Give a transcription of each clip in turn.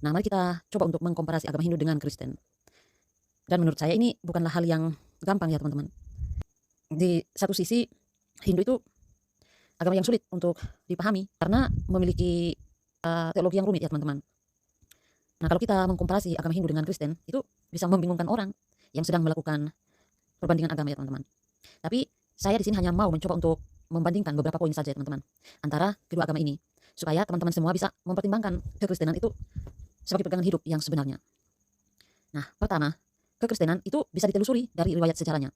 Nah, mari kita coba untuk mengkomparasi agama Hindu dengan Kristen. Dan menurut saya ini bukanlah hal yang gampang ya teman-teman. Di satu sisi, Hindu itu agama yang sulit untuk dipahami karena memiliki teologi yang rumit ya teman-teman. Nah, kalau kita mengkomparasi agama Hindu dengan Kristen, itu bisa membingungkan orang yang sedang melakukan perbandingan agama ya teman-teman. Tapi saya di sini hanya mau mencoba untuk membandingkan beberapa poin saja ya teman-teman antara kedua agama ini supaya teman-teman semua bisa mempertimbangkan kekristenan itu sebagai pegangan hidup yang sebenarnya. Nah, pertama, kekristenan itu bisa ditelusuri dari riwayat sejarahnya.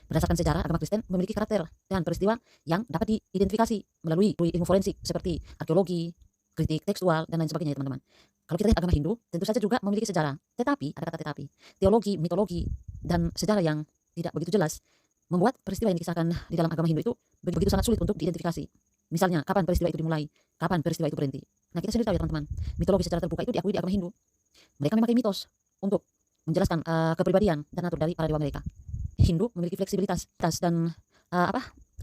Berdasarkan sejarah, agama Kristen memiliki karakter dan peristiwa yang dapat diidentifikasi melalui ilmu forensik seperti arkeologi, kritik tekstual, dan lain sebagainya ya teman-teman. Kalau kita lihat agama Hindu, tentu saja juga memiliki sejarah. Tetapi, ada kata tetapi, teologi, mitologi, dan sejarah yang tidak begitu jelas membuat peristiwa yang dikisahkan di dalam agama Hindu itu begitu sangat sulit untuk diidentifikasi. Misalnya, kapan peristiwa itu dimulai, kapan peristiwa itu berhenti. Nah, kita sendiri tahu ya teman-teman, mitologi secara terbuka itu diakui di agama Hindu. Mereka memakai mitos untuk menjelaskan kepribadian dan natur dari para dewa mereka. Hindu memiliki fleksibilitas dan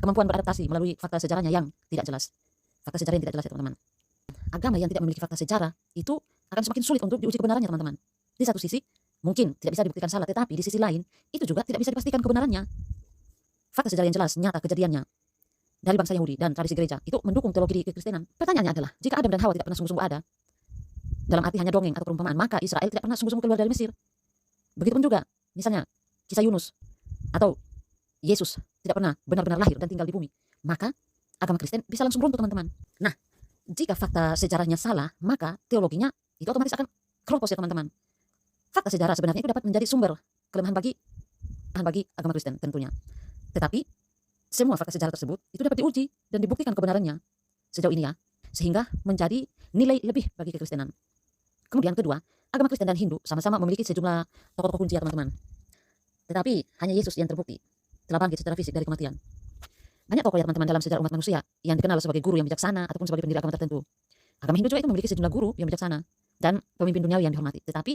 kemampuan beradaptasi melalui fakta sejarahnya yang tidak jelas. Fakta sejarah yang tidak jelas ya teman-teman. Agama yang tidak memiliki fakta sejarah itu akan semakin sulit untuk diuji kebenarannya teman-teman. Di satu sisi, mungkin tidak bisa dibuktikan salah, tetapi di sisi lain, itu juga tidak bisa dipastikan kebenarannya. Fakta sejarah yang jelas, nyata kejadiannya dari bangsa Yahudi dan tradisi gereja itu mendukung teologi di kekristenan. Pertanyaannya adalah, jika Adam dan Hawa tidak pernah sungguh-sungguh ada, dalam arti hanya dongeng atau perumpamaan, maka Israel tidak pernah sungguh-sungguh keluar dari Mesir. Begitupun juga, misalnya, kisah Yunus atau Yesus tidak pernah benar-benar lahir dan tinggal di bumi, maka agama Kristen bisa langsung runtuh teman-teman. Nah, jika fakta sejarahnya salah, maka teologinya itu otomatis akan keropos ya teman-teman. Fakta sejarah sebenarnya itu dapat menjadi sumber kelemahan bagi agama Kristen tentunya. Tetapi semua fakta sejarah tersebut itu dapat diuji dan dibuktikan kebenarannya sejauh ini ya, sehingga menjadi nilai lebih bagi kekristenan. Kemudian kedua, agama Kristen dan Hindu sama-sama memiliki sejumlah tokoh-tokoh kunci ya teman-teman. Tetapi hanya Yesus yang terbukti telah bangkit secara fisik dari kematian. Banyak tokoh ya teman-teman dalam sejarah umat manusia yang dikenal sebagai guru yang bijaksana ataupun sebagai pendiri agama tertentu. Agama Hindu juga itu memiliki sejumlah guru yang bijaksana dan pemimpin duniawi yang dihormati. Tetapi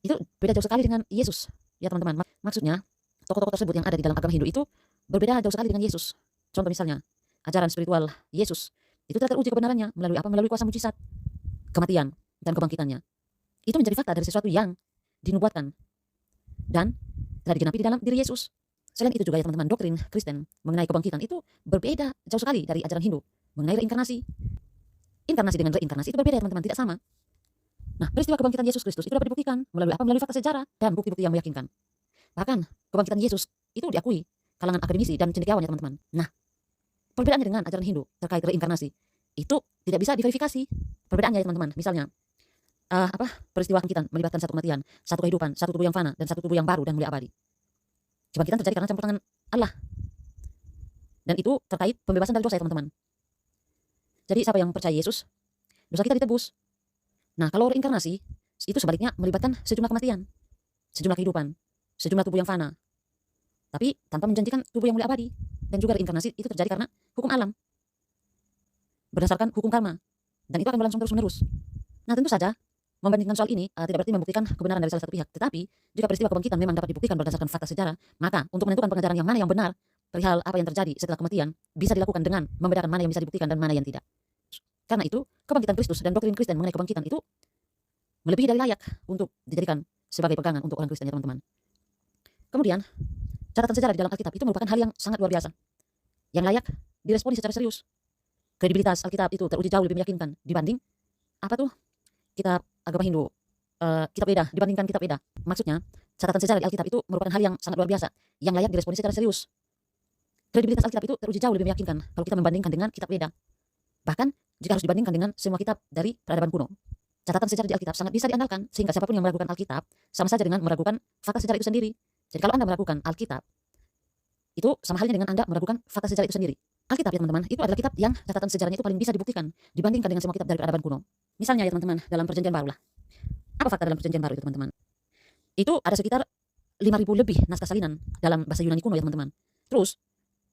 itu beda jauh sekali dengan Yesus ya teman-teman. Maksudnya tokoh-tokoh tersebut yang ada di dalam agama Hindu itu berbeda jauh sekali dengan Yesus. Contoh misalnya, ajaran spiritual Yesus itu telah teruji kebenarannya melalui apa? Melalui kuasa mujizat, kematian, dan kebangkitannya. Itu menjadi fakta dari sesuatu yang dinubuatkan dan telah digenapi di dalam diri Yesus. Selain itu juga ya teman-teman, doktrin Kristen mengenai kebangkitan itu berbeda jauh sekali dari ajaran Hindu mengenai reinkarnasi. Inkarnasi dengan reinkarnasi itu berbeda ya teman-teman, tidak sama. Nah, peristiwa kebangkitan Yesus Kristus itu dapat dibuktikan melalui apa? Melalui fakta sejarah dan bukti-bukti yang meyakinkan. Bahkan kebangkitan Yesus itu diakui kalangan akademisi dan cendekiawan ya teman-teman. Nah, perbedaannya dengan ajaran Hindu terkait reinkarnasi itu tidak bisa diverifikasi. Perbedaannya ya teman-teman, misalnya peristiwa kebangkitan melibatkan satu kematian, satu kehidupan, satu tubuh yang fana, dan satu tubuh yang baru dan mulia abadi. Kebangkitan terjadi karena campur tangan Allah. Dan itu terkait pembebasan dari dosa ya teman-teman. Jadi siapa yang percaya Yesus, dosa kita ditebus. Nah, kalau reinkarnasi, itu sebaliknya melibatkan sejumlah kematian, sejumlah kehidupan, sejumlah tubuh yang fana. Tapi tanpa menjanjikan tubuh yang mulia abadi. Dan juga reinkarnasi itu terjadi karena hukum alam. Berdasarkan hukum karma. Dan itu akan berlangsung terus-menerus. Nah, tentu saja membandingkan soal ini tidak berarti membuktikan kebenaran dari salah satu pihak. Tetapi jika peristiwa kebangkitan memang dapat dibuktikan berdasarkan fakta sejarah, maka untuk menentukan pengajaran yang mana yang benar perihal apa yang terjadi setelah kematian bisa dilakukan dengan membedakan mana yang bisa dibuktikan dan mana yang tidak. Karena itu kebangkitan Kristus dan doktrin Kristen mengenai kebangkitan itu melebihi dari layak untuk dijadikan sebagai pegangan untuk orang Kristen ya teman-teman. Kemudian catatan sejarah di dalam Alkitab itu merupakan hal yang sangat luar biasa yang layak diresponi secara serius. Kredibilitas Alkitab itu teruji jauh lebih meyakinkan dibanding kitab agama Hindu, kitab Weda, dibandingkan kitab Weda. Maksudnya, catatan sejarah di Alkitab itu merupakan hal yang sangat luar biasa, yang layak diresponi secara serius. Kredibilitas Alkitab itu teruji jauh lebih meyakinkan kalau kita membandingkan dengan kitab Weda. Bahkan, jika harus dibandingkan dengan semua kitab dari peradaban kuno. Catatan sejarah di Alkitab sangat bisa diandalkan, sehingga siapapun yang meragukan Alkitab, sama saja dengan meragukan fakta sejarah itu sendiri. Jadi kalau Anda meragukan Alkitab, itu sama halnya dengan Anda meragukan fakta sejarah itu sendiri. Alkitab ya teman-teman, itu adalah kitab yang catatan sejarahnya itu paling bisa dibuktikan dibandingkan dengan semua kitab dari peradaban kuno. Misalnya ya teman-teman, dalam perjanjian baru lah. Apa fakta dalam perjanjian baru itu teman-teman? Itu ada sekitar 5.000 lebih naskah salinan dalam bahasa Yunani kuno ya teman-teman. Terus,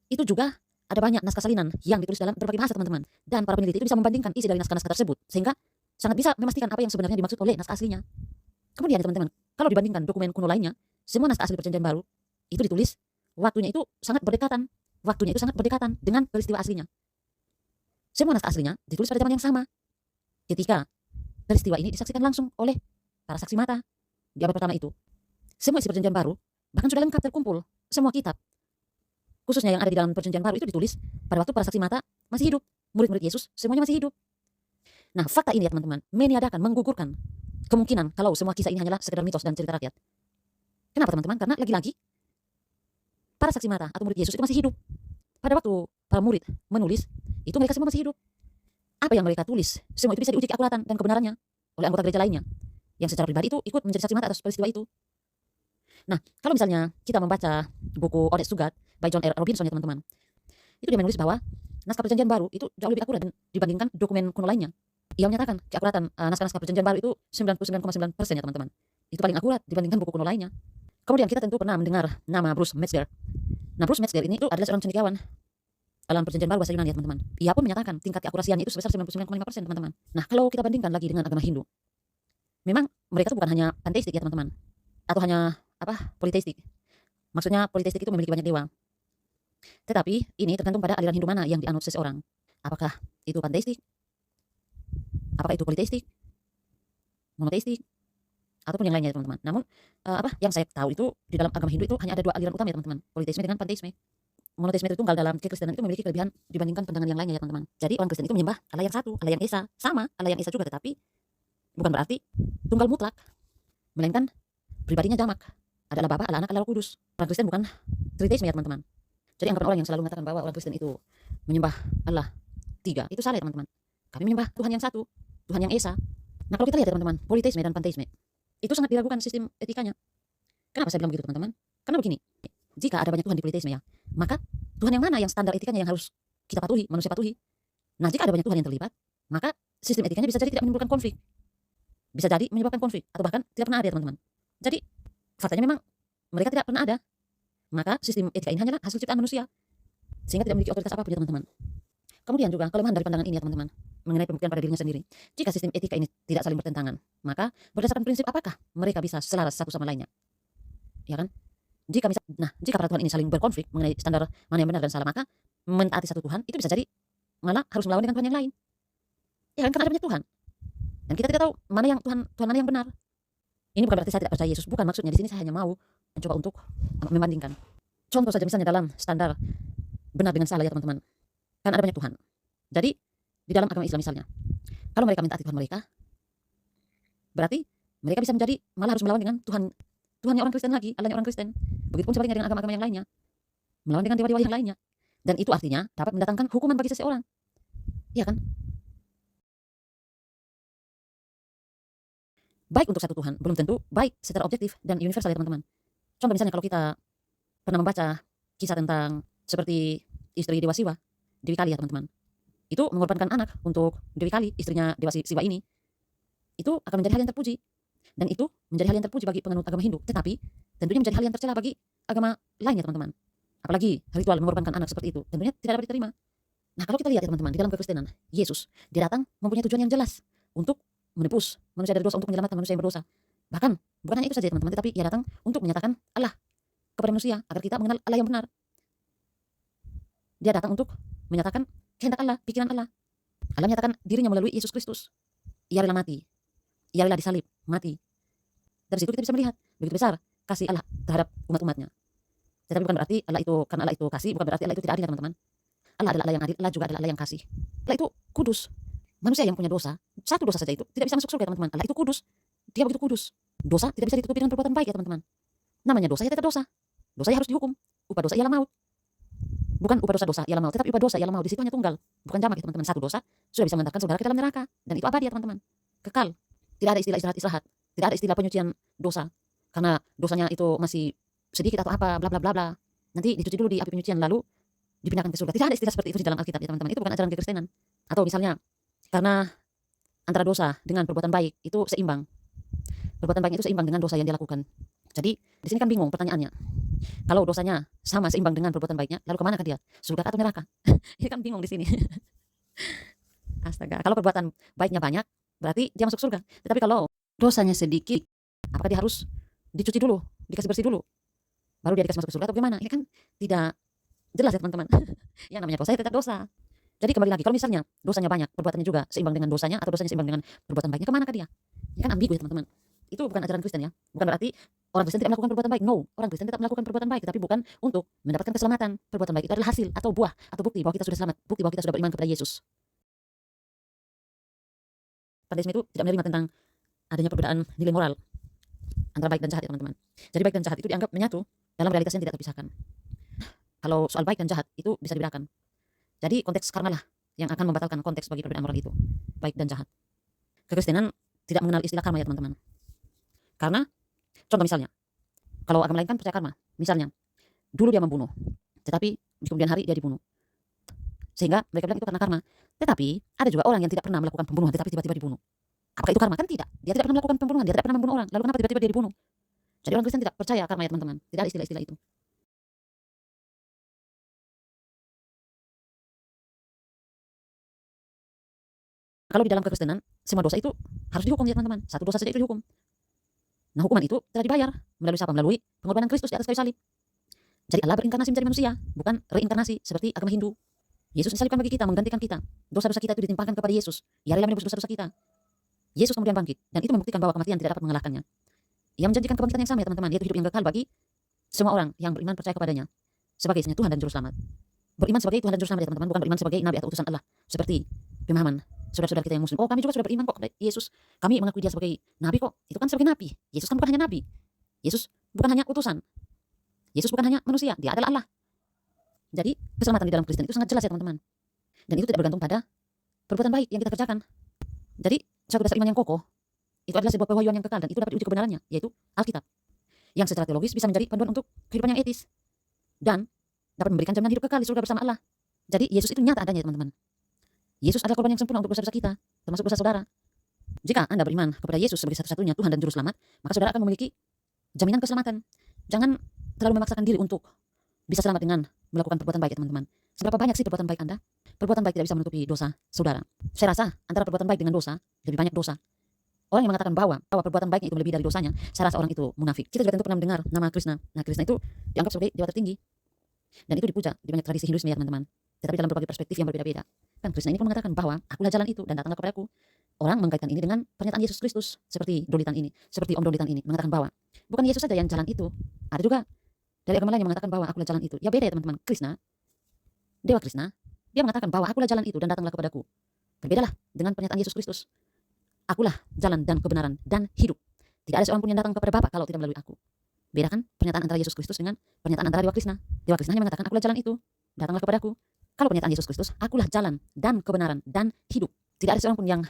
itu juga ada banyak naskah salinan yang ditulis dalam berbagai bahasa teman-teman. Dan para peneliti itu bisa membandingkan isi dari naskah-naskah tersebut, sehingga sangat bisa memastikan apa yang sebenarnya dimaksud oleh naskah aslinya. Kemudian ya teman-teman, kalau dibandingkan dokumen kuno lainnya, semua naskah asli perjanjian baru itu ditulis waktunya itu sangat berdekatan. Waktunya itu sangat berdekatan dengan peristiwa aslinya. Semua naskah aslinya ditulis pada zaman yang sama. Ketika peristiwa ini disaksikan langsung oleh para saksi mata di abad pertama itu. Semua isi perjanjian baru bahkan sudah lengkap terkumpul, semua kitab khususnya yang ada di dalam perjanjian baru itu ditulis pada waktu para saksi mata masih hidup, murid-murid Yesus semuanya masih hidup. Nah, fakta ini ya teman-teman meniadakan, menggugurkan kemungkinan kalau semua kisah ini hanyalah sekedar mitos dan cerita rakyat. Kenapa teman-teman? Karena lagi-lagi para saksi mata atau murid Yesus itu masih hidup pada waktu para murid menulis itu, mereka semua masih hidup. Apa yang mereka tulis semua itu bisa diuji keakuratan dan kebenarannya oleh anggota gereja lainnya yang secara pribadi itu ikut menjadi saksi mata atas peristiwa itu. Nah, kalau misalnya kita membaca buku Honest to God by John R. Robinson ya teman-teman, itu dia menulis bahwa naskah perjanjian baru itu jauh lebih akurat dibandingkan dokumen kuno lainnya. Ia menyatakan keakuratan naskah-naskah perjanjian baru itu 99,9% ya teman-teman. Itu paling akurat dibandingkan buku kuno lainnya. Kemudian kita tentu pernah mendengar nama Bruce Metzger. Nah, Bruce Metzger ini itu adalah seorang cendekiawan dalam perjanjian baru bahasa Yunani ya teman-teman. Ia pun menyatakan tingkat keakurasiannya itu sebesar 99,5% teman-teman. Nah, kalau kita bandingkan lagi dengan agama Hindu, memang mereka itu bukan hanya panteistik ya teman-teman, atau hanya politeistik. Maksudnya politeistik itu memiliki banyak dewa. Tetapi ini tergantung pada aliran Hindu mana yang dianut seseorang. Apakah itu panteistik? Apakah itu politeistik? Monoteistik? Ataupun yang lainnya ya teman-teman. Namun yang saya tahu itu di dalam agama Hindu itu hanya ada dua aliran utama ya teman-teman, politeisme dengan panteisme. Monoteisme itu tunggal dalam kekristenan itu memiliki kelebihan dibandingkan pandangan yang lainnya ya teman-teman. Jadi orang Kristen itu menyembah Allah yang satu, Allah yang esa, sama Allah yang esa juga, tetapi bukan berarti tunggal mutlak, melainkan pribadinya jamak. Ada Allah Bapa, Allah Anak, Allah Roh Kudus. Orang Kristen bukan triteisme ya teman-teman. Jadi anggapan orang yang selalu mengatakan bahwa orang Kristen itu menyembah Allah tiga, itu salah ya teman-teman. Kami menyembah Tuhan yang satu, Tuhan yang esa. Nah, kalau kita lihat ya teman-teman, politeisme dan panteisme itu sangat diragukan sistem etikanya. Kenapa saya bilang begitu teman-teman? Karena begini, jika ada banyak Tuhan di politeisme ya, maka Tuhan yang mana yang standar etikanya yang harus kita patuhi, manusia patuhi? Nah, jika ada banyak Tuhan yang terlibat, maka sistem etikanya bisa jadi tidak menimbulkan konflik. Bisa jadi menyebabkan konflik, atau bahkan tidak pernah ada ya teman-teman. Jadi faktanya memang mereka tidak pernah ada. Maka sistem etika ini hanyalah hasil ciptaan manusia, sehingga tidak memiliki otoritas apapun ya teman-teman. Kemudian juga kelemahan dari pandangan ini ya teman-teman, mengenai pembuktian pada dirinya sendiri. Jika sistem etika ini tidak saling bertentangan, maka berdasarkan prinsip apakah mereka bisa selaras satu sama lainnya? Ya kan? Jika para Tuhan ini saling berkonflik mengenai standar mana yang benar dan salah, maka mentaati satu Tuhan itu bisa jadi malah harus melawan dengan Tuhan yang lain. Ya kan? Karena ada banyak Tuhan. Dan kita tidak tahu mana yang Tuhan mana yang benar. Ini bukan berarti saya tidak percaya Yesus, bukan maksudnya. Di sini saya hanya mau mencoba untuk membandingkan. Contoh saja misalnya dalam standar benar dengan salah ya teman-teman. Kan ada banyak Tuhan. Jadi di dalam agama Islam misalnya, kalau mereka mentaati Tuhan mereka, berarti mereka bisa menjadi malah harus melawan dengan Tuhannya orang Kristen lagi, Allahnya orang Kristen. Begitupun sebaliknya dengan agama-agama yang lainnya, melawan dengan dewa-dewa yang lainnya. Dan itu artinya dapat mendatangkan hukuman bagi seseorang. Iya kan? Baik untuk satu Tuhan, belum tentu baik secara objektif dan universal ya teman-teman. Contoh misalnya kalau kita pernah membaca kisah tentang seperti istri Dewa Siwa, Dewi Kali ya teman-teman. Itu mengorbankan anak untuk Dewi Kali, istrinya Dewa Siwa ini. Itu akan menjadi hal yang terpuji. Dan itu menjadi hal yang terpuji bagi penganut agama Hindu. Tetapi tentunya menjadi hal yang tercela bagi agama lainnya teman-teman. Apalagi ritual mengorbankan anak seperti itu, tentunya tidak dapat diterima. Nah, kalau kita lihat ya teman-teman, di dalam kekristenan, Yesus, dia datang mempunyai tujuan yang jelas untuk menebus manusia dari dosa, untuk menyelamatkan manusia yang berdosa. Bahkan bukan hanya itu saja teman-teman, tetapi ia datang untuk menyatakan Allah kepada manusia agar kita mengenal Allah yang benar. Dia datang untuk menyatakan kehendak Allah, pikiran Allah. Allah menyatakan dirinya melalui Yesus Kristus. Ia rela mati, ia rela disalib, mati. Dari situ kita bisa melihat begitu besar kasih Allah terhadap umat-umatnya. Tetapi bukan berarti Allah itu, karena Allah itu kasih, bukan berarti Allah itu tidak adil ya teman-teman. Allah adalah Allah yang adil, Allah juga adalah Allah yang kasih. Allah itu kudus. Manusia yang punya dosa, satu dosa saja itu tidak bisa masuk surga teman-teman. Allah itu kudus, dia begitu kudus. Dosa tidak bisa ditutupi dengan perbuatan baik ya teman-teman. Namanya dosa ya tetap dosa. Dosa ya harus dihukum. Upah dosa ialah maut. Bukan upah dosa ialah maut, tetapi upah dosa ialah maut. Di situ hanya tunggal, bukan jamak ya teman-teman. Satu dosa sudah bisa mengantarkan saudara ke dalam neraka, dan itu abadi ya teman-teman. Kekal. Tidak ada istilah istirahat, tidak ada istilah penyucian dosa. Karena dosanya itu masih sedikit atau apa, bla bla bla bla. Nanti dicuci dulu di api penyucian lalu dipindahkan ke surga. Tidak ada istilah seperti itu di dalam Alkitab ya teman-teman. Itu bukan ajaran kekristenan. Atau misalnya karena antara dosa dengan perbuatan baik itu seimbang. Perbuatan baik itu seimbang dengan dosa yang dia lakukan. Jadi di sini kan bingung pertanyaannya. Kalau dosanya sama seimbang dengan perbuatan baiknya, lalu kemana kan dia? Surga atau neraka? Ini kan bingung di sini. Astaga. Kalau perbuatan baiknya banyak, berarti dia masuk surga. Tetapi kalau dosanya sedikit, apakah dia harus dicuci dulu, dikasih bersih dulu, baru dia dikasih masuk ke surga atau bagaimana? Ini kan tidak jelas ya teman-teman. Yang namanya dosa ya tetap dosa. Jadi kembali lagi, kalau misalnya dosanya banyak, perbuatannya juga seimbang dengan dosanya, atau dosanya seimbang dengan perbuatan baiknya, kemana dia? Ya kan ambigu ya teman-teman. Itu bukan ajaran Kristen ya. Bukan berarti orang Kristen tidak melakukan perbuatan baik. No, orang Kristen tetap melakukan perbuatan baik, tetapi bukan untuk mendapatkan keselamatan. Perbuatan baik itu adalah hasil atau buah atau bukti bahwa kita sudah selamat, bukti bahwa kita sudah beriman kepada Yesus. Panteisme itu tidak menerima tentang adanya perbedaan nilai moral antara baik dan jahat ya teman-teman. Jadi baik dan jahat itu dianggap menyatu dalam realitas yang tidak terpisahkan. Kalau soal baik dan jahat itu bisa dibedakan. Jadi konteks karma lah yang akan membatalkan konteks bagi perbedaan moral itu, baik dan jahat. Kekristenan tidak mengenal istilah karma ya teman-teman. Karena contoh misalnya, kalau agama lain kan percaya karma. Misalnya, dulu dia membunuh, tetapi di kemudian hari dia dibunuh. Sehingga mereka bilang itu karena karma. Tetapi ada juga orang yang tidak pernah melakukan pembunuhan tetapi tiba-tiba dibunuh. Apakah itu karma? Kan tidak. Dia tidak pernah melakukan pembunuhan, dia tidak pernah membunuh orang. Lalu kenapa tiba-tiba dia dibunuh? Jadi orang Kristen tidak percaya karma ya teman-teman. Tidak ada istilah-istilah itu. Kalau di dalam kekristenan, semua dosa itu harus dihukum ya teman-teman. Satu dosa saja itu dihukum. Nah hukuman itu telah dibayar melalui siapa? Melalui pengorbanan Kristus di atas kayu salib. Jadi Allah berinkarnasi menjadi manusia, bukan reinkarnasi seperti agama Hindu. Yesus disalibkan bagi kita, menggantikan kita. Dosa-dosa kita itu ditimpakan kepada Yesus. Ia rela menebus dosa-dosa kita. Yesus kemudian bangkit, dan itu membuktikan bahwa kematian tidak dapat mengalahkannya. Ia menjanjikan kebangkitan yang sama ya teman-teman, yaitu hidup yang kekal bagi semua orang yang beriman percaya kepadanya sebagai Tuhan dan Juru Selamat. Beriman sebagai Tuhan dan Juru Selamat ya teman-teman, bukan beriman sebagai nabi atau utusan Allah. Seperti pemahaman saudara-saudara kita yang muslim. Oh kami juga sudah beriman kok kepada Yesus. Kami mengakui dia sebagai nabi kok. Itu kan sebagai nabi. Yesus kan bukan hanya nabi. Yesus bukan hanya utusan. Yesus bukan hanya manusia, dia adalah Allah. Jadi keselamatan di dalam Kristen itu sangat jelas ya teman-teman. Dan itu tidak bergantung pada perbuatan baik yang kita kerjakan. Jadi suatu dasar iman yang kokoh itu adalah sebuah pewahyuan yang kekal, dan itu dapat diuji kebenarannya, yaitu Alkitab. Yang secara teologis bisa menjadi panduan untuk kehidupan yang etis dan dapat memberikan jaminan hidup kekal di surga bersama Allah. Jadi Yesus itu nyata adanya teman-teman. Yesus adalah korban yang sempurna untuk dosa-dosa kita, termasuk dosa saudara. Jika Anda beriman kepada Yesus sebagai satu-satunya Tuhan dan Juru Selamat, maka saudara akan memiliki jaminan keselamatan. Jangan terlalu memaksakan diri untuk bisa selamat dengan melakukan perbuatan baik ya teman-teman. Seberapa banyak sih perbuatan baik Anda? Perbuatan baik tidak bisa menutupi dosa saudara. Saya rasa antara perbuatan baik dengan dosa, lebih banyak dosa. Orang yang mengatakan bahwa perbuatan baiknya itu melebihi dari dosanya, saya rasa orang itu munafik. Kita juga tentu pernah mendengar nama Krishna. Nah, Krishna itu dianggap sebagai dewa tertinggi. Dan itu dipuja di banyak tradisi Hinduisme ya teman-teman. Tetapi dalam berbagai perspektif yang berbeda-beda. Kan Krishna ini pun mengatakan bahwa akulah jalan itu dan datanglah kepadaku. Orang mengkaitkan ini dengan pernyataan Yesus Kristus. Seperti Dolitan ini, seperti Om Dolitan ini mengatakan bahwa bukan Yesus saja yang jalan itu. Ada juga dari agama lain yang mengatakan bahwa akulah jalan itu. Ya beda ya teman-teman. Krishna, Dewa Krishna, dia mengatakan bahwa akulah jalan itu dan datanglah kepadaku. Berbedalah dengan pernyataan Yesus Kristus. Akulah jalan dan kebenaran dan hidup. Tidak ada seorang pun yang datang kepada Bapa kalau tidak melalui aku. Beda kan pernyataan antara Yesus Kristus dengan pernyataan antara Dewa Krishna. Dewa Krishna hanya mengatakan akulah jalan itu, datanglah kepadaku. Kalau pernyataan Yesus Kristus, akulah jalan dan kebenaran dan hidup. Tidak ada seorang pun yang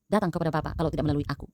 datang kepada Bapa kalau tidak melalui aku.